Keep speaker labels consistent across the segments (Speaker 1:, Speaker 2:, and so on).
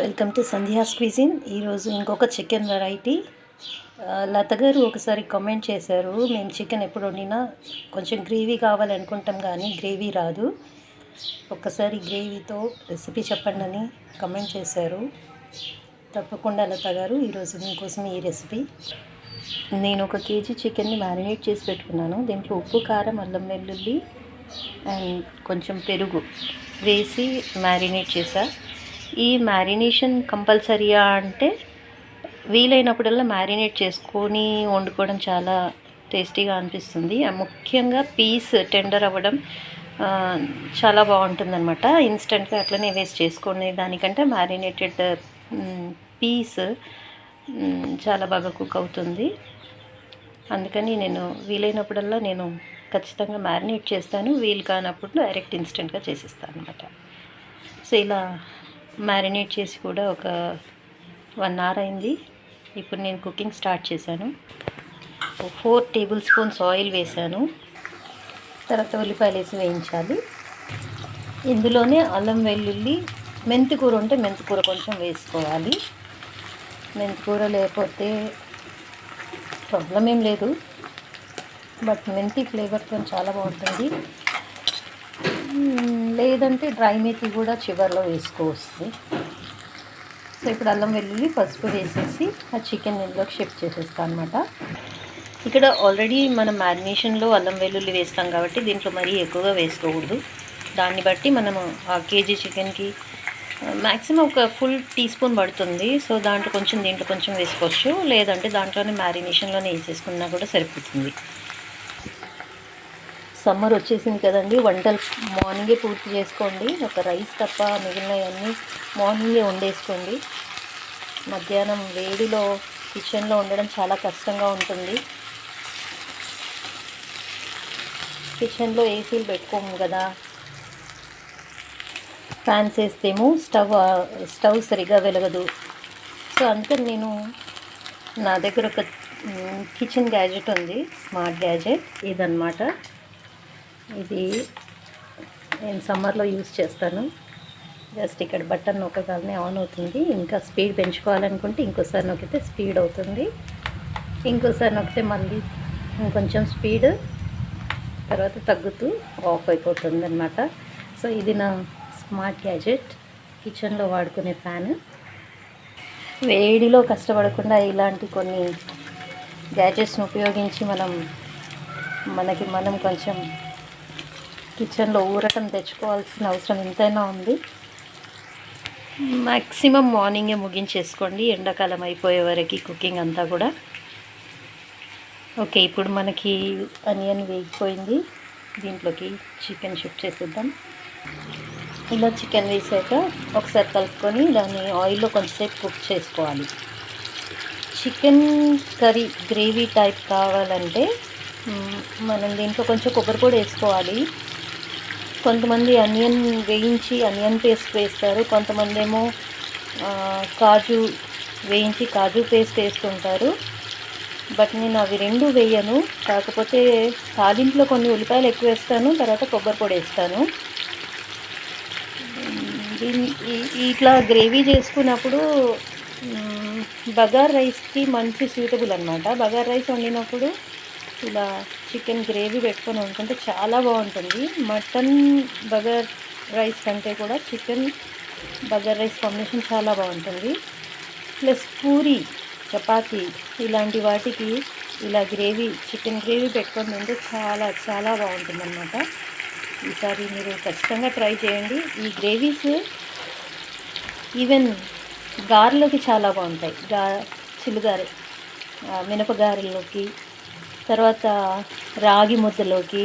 Speaker 1: Welcome to Sandhya's cuisine. ఈరోజు ఇంకొక chicken variety. లత గారు ఒకసారి కామెంట్ చేశారు, మేము చికెన్ ఎప్పుడు వండినా కొంచెం గ్రేవీ కావాలనుకుంటాం కానీ గ్రేవీ రాదు, ఒక్కసారి గ్రేవీతో రెసిపీ చెప్పండి అని కామెంట్ చేశారు. తప్పకుండా లత గారు, ఈరోజు మీకోసం ఈ రెసిపీ. నేను 1 కేజీ చికెన్ని మ్యారినేట్ చేసి పెట్టుకున్నాను. దీంట్లో ఉప్పు, కారం, అల్లం వెల్లుల్లి అండ్ కొంచెం పెరుగు వేసి మ్యారినేట్ చేశా. ఈ మ్యారినేషన్ కంపల్సరీయా అంటే వీలైనప్పుడల్లా మ్యారినేట్ చేసుకొని వండుకోవడం చాలా టేస్టీగా అనిపిస్తుంది. ముఖ్యంగా పీస్ టెండర్ అవ్వడం చాలా బాగుంటుందన్నమాట. ఇన్స్టెంట్గా అట్లనే వేస్ట్ చేసుకునే దానికంటే మ్యారినేటెడ్ పీస్ చాలా బాగా కుక్ అవుతుంది. అందుకని నేను వీలైనప్పుడల్లా ఖచ్చితంగా మ్యారినేట్ చేస్తాను. వీలు కానప్పుడు డైరెక్ట్ ఇన్స్టెంట్గా చేసిస్తాను అనమాట. సో ఇలా మ్యారినేట్ చేసి కూడా ఒక 1 అవర్ అయింది. ఇప్పుడు నేను కుకింగ్ స్టార్ట్ చేశాను. 4 టేబుల్ స్పూన్స్ ఆయిల్ వేసాను. తర్వాత ఉల్లిపాయలు వేసి వేయించాలి. ఇందులోనే అల్లం వెల్లుల్లి, మెంతికూర ఉంటే మెంతికూర కొంచెం వేసుకోవాలి. మెంతికూర లేకపోతే ప్రాబ్లం ఏం లేదు, బట్ మెంతి ఫ్లేవర్తో చాలా బాగుంటుంది. లేదంటే డ్రై మేతి కూడా చివరిలో వేసుకోవచ్చు. సో ఇప్పుడు అల్లం వెల్లుల్లి, పసుపు వేసేసి ఆ చికెన్ ఇందులోకి షిఫ్ట్ చేసేస్తాను అనమాట. ఇక్కడ ఆల్రెడీ మనం మ్యారినేషన్లో అల్లం వెల్లుల్లి వేస్తాం కాబట్టి దీంట్లో మరీ ఎక్కువగా వేసుకోకూడదు. దాన్ని బట్టి మనము ఆ కేజీ చికెన్కి మ్యాక్సిమం ఒక ఫుల్ టీ స్పూన్ పడుతుంది. సో దీంట్లో కొంచెం వేసుకోవచ్చు, లేదంటే దాంట్లోనే మ్యారినేషన్లోనే వేసేసుకున్నా కూడా సరిపోతుంది. సమ్మర్ వచ్చేసింది కదండి, వంటలు మార్నింగే పూర్తి చేసుకోండి. ఒక రైస్ తప్ప మిగిలినవన్నీ మార్నింగే వండేసుకోండి. మధ్యాహ్నం వేడిలో కిచెన్లో ఉండడం చాలా కష్టంగా ఉంటుంది. కిచెన్లో ఏసీలు పెట్టుకోము కదా, ఫ్యాన్స్ వేస్తేమో స్టవ్ సరిగా వెలగదు. సో అందుకని నా దగ్గర ఒక కిచెన్ గ్యాజెట్ ఉంది, స్మార్ట్ గ్యాజెట్ ఇదన్నమాట. ఇది నేను సమ్మర్లో యూజ్ చేస్తాను. జస్ట్ ఇక్కడ బటన్ నొక్కగానే ఆన్ అవుతుంది. ఇంకా స్పీడ్ పెంచుకోవాలనుకుంటే ఇంకోసారి నొక్కితే స్పీడ్ అవుతుంది, ఇంకోసారి నొక్కితే మళ్ళీ ఇంకొంచెం స్పీడ్, తర్వాత తగ్గుతూ ఆఫ్ అయిపోతుంది అన్నమాట. సో ఇది నా స్మార్ట్ గ్యాజెట్, కిచెన్లో వాడుకునే ఫ్యాన్. వేడిలో కష్టపడకుండా ఇలాంటి కొన్ని గ్యాజెట్స్ని ఉపయోగించి మనకి కొంచెం కిచెన్లో ఊరటం తెచ్చుకోవాల్సిన అవసరం ఎంతైనా ఉంది. మ్యాక్సిమం మార్నింగే ముగించేసుకోండి, ఎండాకాలం అయిపోయే వరకు కుకింగ్ అంతా కూడా. ఓకే, ఇప్పుడు మనకి ఆనియన్ వేగిపోయింది. దీంట్లోకి చికెన్ షిఫ్ట్ చేసేద్దాం. ఇలా చికెన్ వేసాక ఒకసారి కలుపుకొని దాన్ని ఆయిల్లో కొంచెంసేపు కుక్ చేసుకోవాలి. చికెన్ కర్రీ గ్రేవీ టైప్ కావాలంటే మనం దీంట్లో కొంచెం కొబ్బరి పొడి వేసుకోవాలి. కొంతమంది ఆనియన్ వేయించి ఆనియన్ పేస్ట్ వేస్తారు, కొంతమంది ఏమో కాజు వేయించి కాజు పేస్ట్ వేస్తుంటారు. బట్ నేను అవి 2 వేయను. కాకపోతే తాలింపులో కొన్ని ఉల్లిపాయలు ఎక్కువ వేస్తాను, తర్వాత కొబ్బరి పొడి వేస్తాను. ఇట్లా గ్రేవీ చేసుకున్నప్పుడు బగార్ రైస్కి మంచి సూటబుల్ అనమాట. బగార్ రైస్ వండినప్పుడు ఇలా చికెన్ గ్రేవీ పెట్టుకొని వండుకుంటే చాలా బాగుంటుంది. మటన్ బగార్ రైస్ కంటే కూడా చికెన్ బగార్ రైస్ కాంబినేషన్ చాలా బాగుంటుంది. ప్లస్ పూరి, చపాతీ ఇలాంటి వాటికి ఇలా చికెన్ గ్రేవీ పెట్టుకొని తింటే చాలా చాలా బాగుంటుంది అన్నమాట. ఈసారి మీరు ఖచ్చితంగా ట్రై చేయండి. ఈ గ్రేవీస్ ఈవెన్ గారెలోకి చాలా బాగుంటాయి. చిల్లుగారె, మినపగారెల్లోకి, తర్వాత రాగి ముద్దలోకి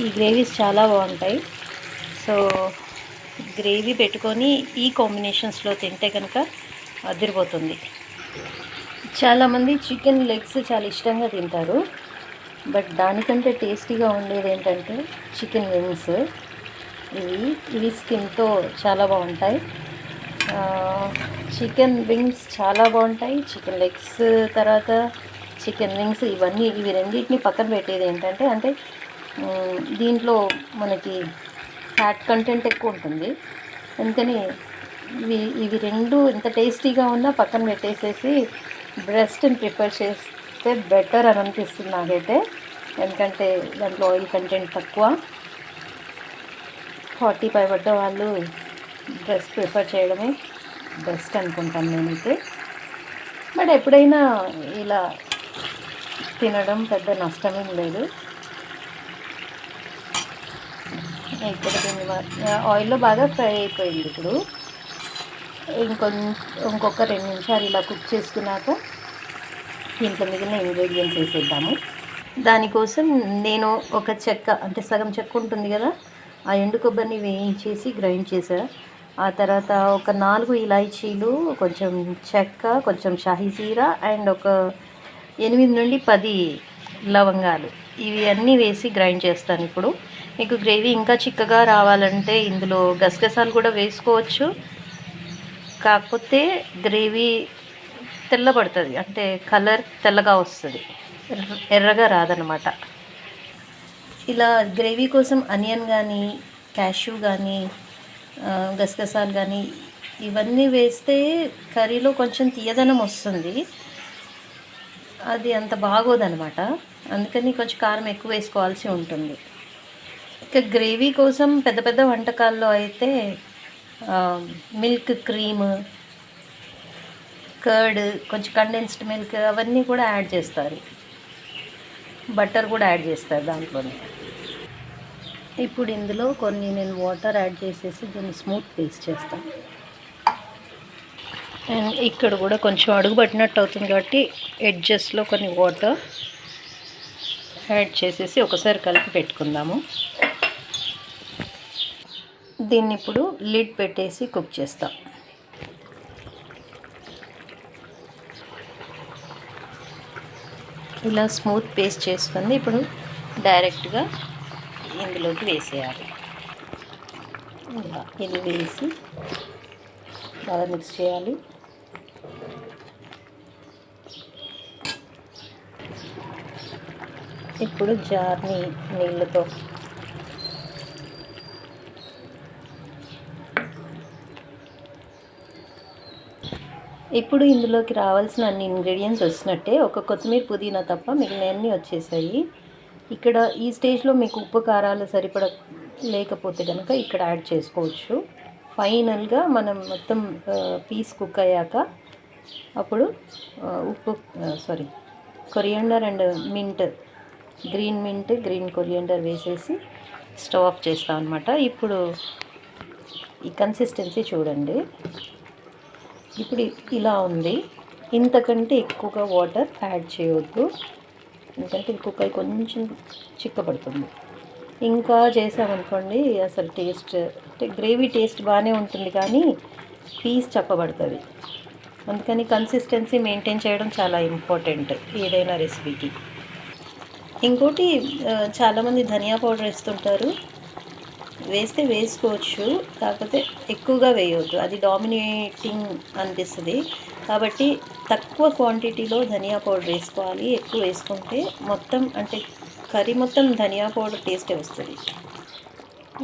Speaker 1: ఈ గ్రేవీస్ చాలా బాగుంటాయి. సో గ్రేవీ పెట్టుకొని ఈ కాంబినేషన్స్లో తింటే కనుక అదిరిపోతుంది. చాలామంది చికెన్ లెగ్స్ చాలా ఇష్టంగా తింటారు, బట్ దానికంటే టేస్టీగా ఉండేది ఏంటంటే చికెన్ వింగ్స్. ఇవి స్కిన్తో చాలా బాగుంటాయి. చికెన్ వింగ్స్ చాలా బాగుంటాయి. చికెన్ లెగ్స్, తర్వాత చికెన్ వింగ్స్, ఇవి రెండింటిని పక్కన పెట్టేది ఏంటంటే దీంట్లో మనకి ఫ్యాట్ కంటెంట్ ఎక్కువ ఉంటుంది. అందుకని ఇవి రెండు ఇంత టేస్టీగా ఉన్నా పక్కన పెట్టేసేసి బ్రెస్ట్ని ప్రిఫర్ చేస్తే బెటర్ అని అనిపిస్తుంది నాకైతే. ఎందుకంటే దాంట్లో ఆయిల్ కంటెంట్ తక్కువ. 45 పడ్డ వాళ్ళు బ్రెస్ట్ ప్రిఫర్ చేయడమే బెస్ట్ అనుకుంటాను నేనైతే. బట్ ఎప్పుడైనా ఇలా తినడం పెద్ద నష్టమేం లేదు. ఇక్కడ దీన్ని ఆయిల్లో బాగా ఫ్రై అయిపోయింది. ఇప్పుడు ఇంకొక 2 నిమిషాలు ఇలా కుక్ చేసుకున్నాక దీంట్లో మిగిలిన ఇంగ్రీడియంట్స్ వేసేద్దాము. దానికోసం నేను ఒక చెక్క, అంటే సగం చెక్క ఉంటుంది కదా, ఆ ఎండు కొబ్బరిని వేయించేసి గ్రైండ్ చేసా. ఆ తర్వాత ఒక 4 ఇలాచీలు, కొంచెం చెక్క, కొంచెం షాహీ జీరా అండ్ ఒక 8 నుండి 10 లవంగాలు, ఇవి అన్నీ వేసి గ్రైండ్ చేస్తాను. ఇప్పుడు మీకు గ్రేవీ ఇంకా చిక్కగా రావాలంటే ఇందులో గసగసాలు కూడా వేసుకోవచ్చు. కాకపోతే గ్రేవీ తెల్లబడుతుంది, అంటే కలర్ తెల్లగా వస్తుంది, ఎర్రగా రాదనమాట. ఇలా గ్రేవీ కోసం అనియన్ కానీ, క్యాష్యూ కానీ, గసగసాలు కానీ ఇవన్నీ వేస్తే కర్రీలో కొంచెం తీయదనం వస్తుంది. అది అంత బాగోదనమాట. అందుకని కొంచెం కారం ఎక్కువ వేసుకోవాల్సి ఉంటుంది. ఇక గ్రేవీ కోసం పెద్ద పెద్ద వంటకాల్లో అయితే మిల్క్, క్రీమ్, కర్డ్, కొంచెం కండెన్స్డ్ మిల్క్ అవన్నీ కూడా యాడ్ చేస్తారు. బటర్ కూడా యాడ్ చేస్తారు దాంట్లోనే. ఇప్పుడు ఇందులో కొన్ని నేను వాటర్ యాడ్ చేసేసి దీన్ని స్మూత్ పేస్ట్ చేస్తాను. అండ్ ఇక్కడ కూడా కొంచెం అడుగు పట్టినట్టు అవుతుంది కాబట్టి ఎడ్జెస్లో కొన్ని వాటర్ యాడ్ చేసేసి ఒకసారి కలిపి పెట్టుకుందాము. దీన్ని ఇప్పుడు లిడ్ పెట్టేసి కుక్ చేస్తాం. ఇలా స్మూత్ పేస్ట్ చేసుకుంది ఇప్పుడు డైరెక్ట్గా ఇందులోకి వేసేయాలి. ఇలా ఇది వేసి బాగా మిక్స్ చేయాలి. ఇప్పుడు జార్ని నీళ్ళతో ఇప్పుడు ఇందులోకి రావాల్సిన అన్ని ఇంగ్రీడియంట్స్ వచ్చినట్టే. ఒక కొత్తిమీర, పుదీనా తప్ప మిగిలినవన్నీ వచ్చేసాయి. ఇక్కడ ఈ స్టేజ్లో మీకు ఉప్పు కారాలు సరిపడ లేకపోతే కనుక ఇక్కడ యాడ్ చేసుకోవచ్చు. ఫైనల్గా మనం మొత్తం పీస్ కుక్ అయ్యాక అప్పుడు coriander and mint, green coriander వేసేసి స్టవ్ ఆఫ్ చేస్తాం అనమాట. ఇప్పుడు ఈ కన్సిస్టెన్సీ చూడండి. ఇప్పుడు ఇలా ఉంది. ఇంతకంటే ఎక్కువగా వాటర్ యాడ్ చేయవద్దు, ఎందుకంటే కుక్ అయి కొంచెం చిక్కబడుతుంది. ఇంకా చేసామనుకోండి అసలు టేస్ట్, అంటే గ్రేవీ టేస్ట్ బాగానే ఉంటుంది కానీ పీస్ చప్పబడుతుంది. అందుకని కన్సిస్టెన్సీ మెయింటైన్ చేయడం చాలా ఇంపార్టెంట్ ఏదైనా రెసిపీకి. ఇంకోటి, చాలామంది ధనియా పౌడర్ వేస్తుంటారు. వేస్తే వేసుకోవచ్చు, కాకపోతే ఎక్కువగా వేయవద్దు, అది డామినేటింగ్ అనిపిస్తుంది. కాబట్టి తక్కువ క్వాంటిటీలో ధనియా పౌడర్ వేసుకోవాలి. ఎక్కువ వేసుకుంటే మొత్తం, అంటే కర్రీ మొత్తం ధనియా పౌడర్ టేస్టే వస్తుంది.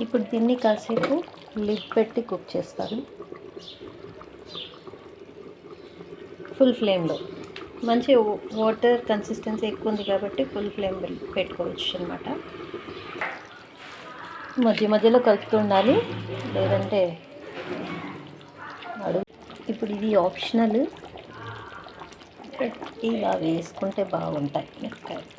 Speaker 1: ఇప్పుడు దీన్ని కాసేపు లిడ్ పెట్టి కుక్ చేస్తాను ఫుల్ ఫ్లేమ్లో. మంచి వాటర్ కన్సిస్టెన్సీ ఎక్కువ ఉంది కాబట్టి ఫుల్ ఫ్లేమ్ పెట్టుకోవచ్చు అనమాట. మధ్య మధ్యలో కలుపుతూ ఉండాలి, లేదంటే అడుగు. ఇప్పుడు ఇది ఆప్షనల్, ఇలా వేసుకుంటే బాగుంటాయి మిరపకాయలు.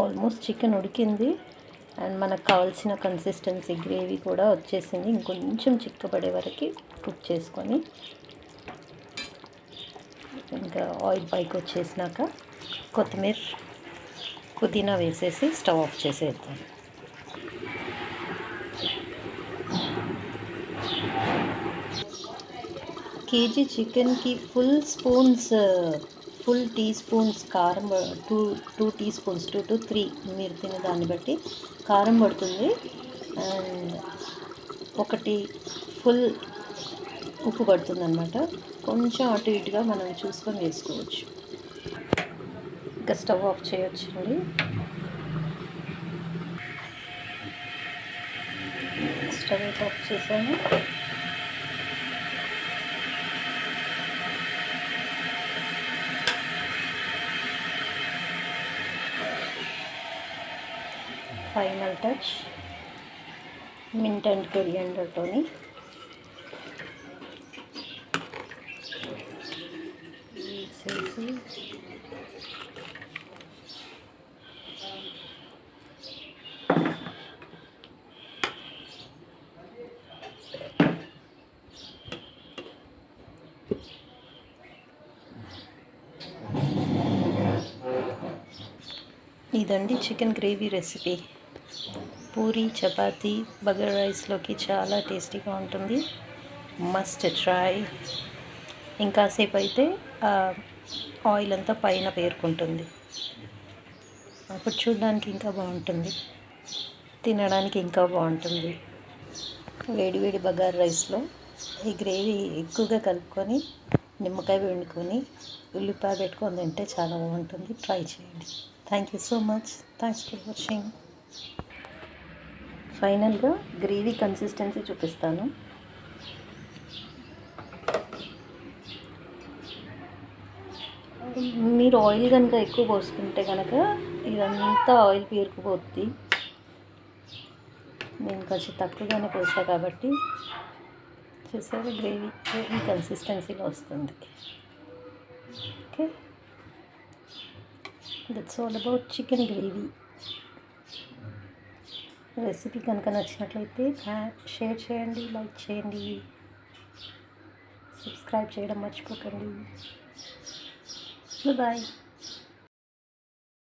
Speaker 1: ఆల్మోస్ట్ చికెన్ ఉడికింది అండ్ మనకు కావాల్సిన కన్సిస్టెన్సీ గ్రేవీ కూడా వచ్చేసింది. ఇంకొంచెం చిక్కబడే వరకు కుక్ చేసుకొని ఇంకా ఆయిల్ పైకి వచ్చేసినాక కొత్తిమీర, పుదీనా వేసేసి స్టవ్ ఆఫ్ చేసేద్దాం. కేజీ చికెన్కి ఫుల్ టీ స్పూన్స్ కారం, 2 టీ స్పూన్స్, 2 to 3 మీరు తినే దాన్ని బట్టి కారం పడుతుంది. అండ్ 1 ఫుల్ ఉప్పు పడుతుంది అనమాట. కొంచెం అటు ఇటుగా మనం చూసుకొని వేసుకోవచ్చు. ఇంకా స్టవ్ ఆఫ్ చేయొచ్చండి. స్టవ్ ఆఫ్ చేశాను. ఫైనల్ టచ్ మింట్ అండ్ కొరియాండర్తోని వేసేసి ఇదండి chicken gravy recipe. Puri, chapati, bagara రైస్లోకి చాలా టేస్టీగా ఉంటుంది. Must try. ఇంకాసేపు అయితే ఆయిల్ అంతా పైన పేరుకుంటుంది. అప్పుడు చూడడానికి ఇంకా బాగుంటుంది, తినడానికి ఇంకా బాగుంటుంది. వేడివేడి బగారా రైస్లో ఈ గ్రేవీ ఎక్కువగా కలుపుకొని నిమ్మకాయ పిండుకొని ఉల్లిపాయ పెట్టుకొని తింటే చాలా బాగుంటుంది. ట్రై చేయండి. Thank you so much. Thanks for watching. ఫైనల్గా గ్రేవీ కన్సిస్టెన్సీ చూపిస్తాను. మీరు ఆయిల్ కనుక ఎక్కువ పోసుకుంటే కనుక ఇదంతా ఆయిల్ పేరుకుపోద్ది. నేను కొంచెం తక్కువగానే పోసా కాబట్టి చూసారా గ్రేవీ ఈ కన్సిస్టెన్సీలో వస్తుంది. Okay, that's all about chicken gravy. Recipe కనుక నచ్చినట్లయితే షేర్ చేయండి, లైక్ చేయండి, సబ్స్క్రైబ్ చేయడం మర్చిపోకండి. బాయ్.